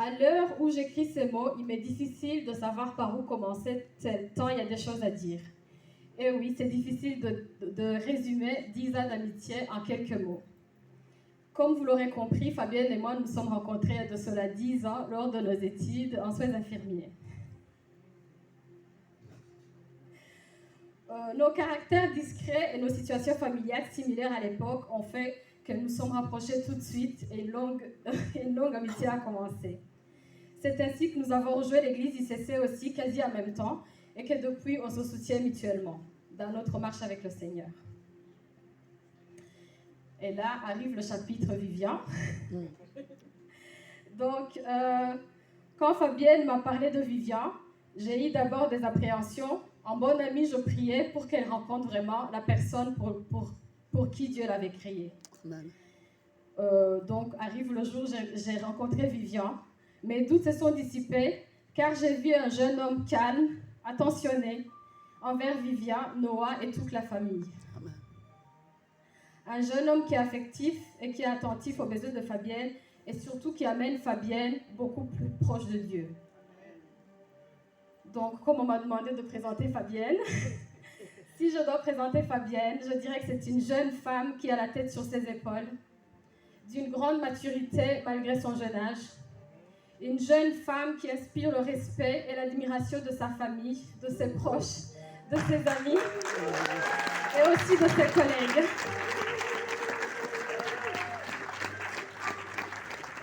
À l'heure où j'écris ces mots, il m'est difficile de savoir par où commencer, tant il y a des choses à dire. Et oui, c'est difficile de résumer 10 ans d'amitié en quelques mots. Comme vous l'aurez compris, Fabienne et moi nous sommes rencontrés il y a de cela 10 ans lors de nos études en soins infirmiers. Nos caractères discrets et nos situations familiales similaires à l'époque ont fait que nous sommes rapprochés tout de suite et une longue amitié a commencé. C'est ainsi que nous avons rejoint l'église ICC aussi quasi en même temps et que depuis on se soutient mutuellement dans notre marche avec le Seigneur. Et là arrive le chapitre Vivian. Donc, quand Fabienne m'a parlé de Vivian, j'ai eu d'abord des appréhensions. En bonne amie, je priais pour qu'elle rencontre vraiment la personne pour qui Dieu l'avait créée. Donc, arrive le jour où j'ai rencontré Vivian. Mes doutes se sont dissipés car j'ai vu un jeune homme calme, attentionné envers Vivian, Noah et toute la famille. Un jeune homme qui est affectif et qui est attentif aux besoins de Fabienne et surtout qui amène Fabienne beaucoup plus proche de Dieu. Donc, comme on m'a demandé de présenter Fabienne, si je dois présenter Fabienne, je dirais que c'est une jeune femme qui a la tête sur ses épaules, d'une grande maturité malgré son jeune âge, une jeune femme qui inspire le respect et l'admiration de sa famille, de ses proches, de ses amis et aussi de ses collègues.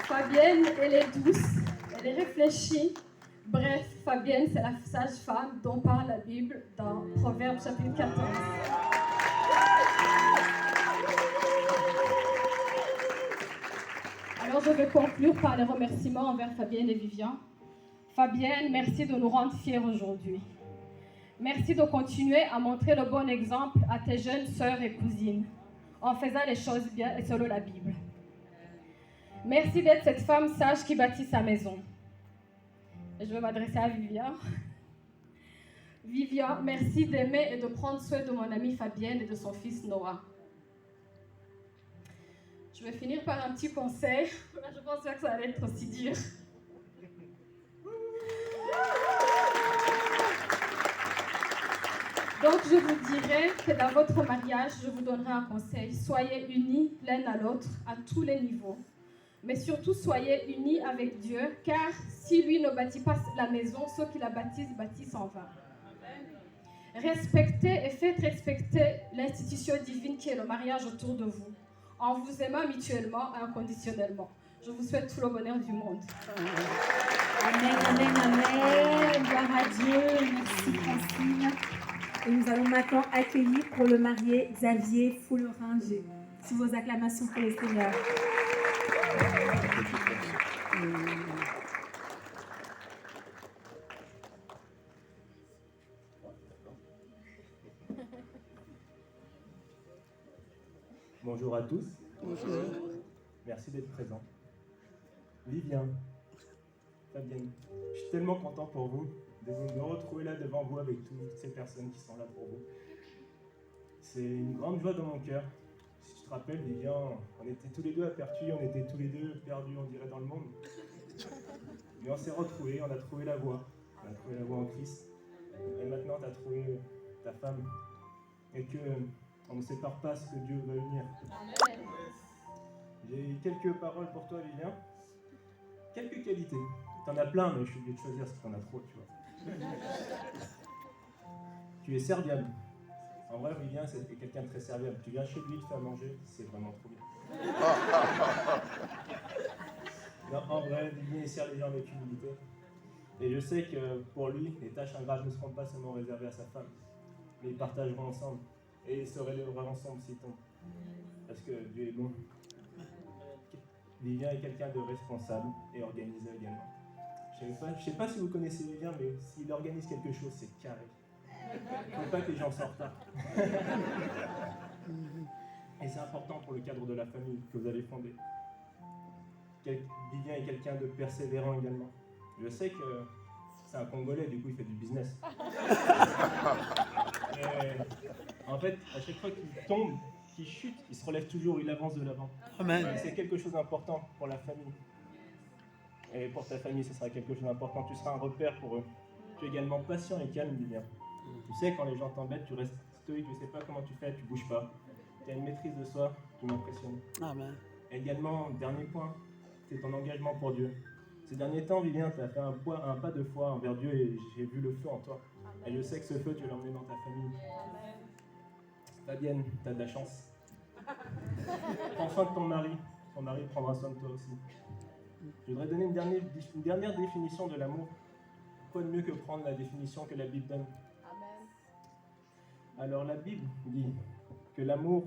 Fabienne, elle est douce, elle est réfléchie. Bref, Fabienne, c'est la sage femme dont parle la Bible dans Proverbes chapitre 14. Alors je vais conclure par les remerciements envers Fabienne et Vivian. Fabienne, merci de nous rendre fiers aujourd'hui. Merci de continuer à montrer le bon exemple à tes jeunes sœurs et cousines, en faisant les choses bien et selon la Bible. Merci d'être cette femme sage qui bâtit sa maison. Et je vais m'adresser à Vivian. Vivian, merci d'aimer et de prendre soin de mon amie Fabienne et de son fils Noah. Je vais finir par un petit conseil. Je pense pas que ça allait être aussi dur. Donc je vous dirais que dans votre mariage, je vous donnerai un conseil. Soyez unis l'un à l'autre à tous les niveaux. Mais surtout, soyez unis avec Dieu, car si lui ne bâtit pas la maison, ceux qui la bâtissent en vain. Respectez et faites respecter l'institution divine qui est le mariage autour de vous, en vous aimant mutuellement et inconditionnellement. Je vous souhaite tout le bonheur du monde. Amen, amen, amen. Gloire à Dieu. Merci Francine. Et nous allons maintenant accueillir pour le marié Xavier Fouleringer. Sous vos acclamations pour le Seigneur. Bonjour à tous. Bonjour. Merci d'être présents. Vivian, Fabienne, je suis tellement content pour vous de me retrouver là devant vous avec toutes ces personnes qui sont là pour vous. C'est une grande joie dans mon cœur. Si tu te rappelles, Vivian, on était tous les deux à Pertuis, on était tous les deux perdus, on dirait, dans le monde. Mais on s'est retrouvés, on a trouvé la voie. On a trouvé la voie en Christ. Et maintenant, tu as trouvé ta femme. Et qu'on ne sépare pas ce que Dieu va unir. J'ai quelques paroles pour toi, Vivian. Quelques qualités. T'en as plein, mais je suis obligé de choisir parce que t'en as trop, tu vois. Tu es serviable. En vrai, Vivian, c'est quelqu'un de très serviable. Tu viens chez lui, te faire manger, c'est vraiment trop bien. Non, en vrai, Vivian sert les gens avec humilité. Et je sais que pour lui, les tâches ingrates ne seront pas seulement réservées à sa femme, mais ils partageront ensemble. Et ils se relèveront ensemble s'ils tombent. Parce que Dieu est bon. Vivian est quelqu'un de responsable et organisé également. Je ne sais pas si vous connaissez Vivian, mais s'il organise quelque chose, c'est carré. Il ne faut pas que les gens sortent tard. Et c'est important pour le cadre de la famille que vous allez fonder. Vivian est quelqu'un de persévérant également. Je sais que c'est un Congolais, du coup il fait du business. Mais, en fait, à chaque fois qu'il tombe, qu'il chute, il se relève toujours, il avance de l'avant. Amen. Et c'est quelque chose d'important pour la famille. Et pour ta famille, ce sera quelque chose d'important. Tu seras un repère pour eux. Tu es également patient et calme, Vivien. Tu sais, quand les gens t'embêtent, tu restes stoïque, je sais pas comment tu fais, tu bouges pas. Tu as une maîtrise de soi qui m'impressionne. Amen. Et également, dernier point, c'est ton engagement pour Dieu. Ces derniers temps, Vivien, tu as fait un pas de foi envers Dieu et j'ai vu le feu en toi. Et je sais que ce feu, tu vas l'emmener dans ta famille. Fabienne, tu as de la chance. Prends soin de ton mari prendra soin de toi aussi. Je voudrais donner une dernière définition de l'amour. Quoi de mieux que prendre la définition que la Bible donne? Alors la Bible dit que l'amour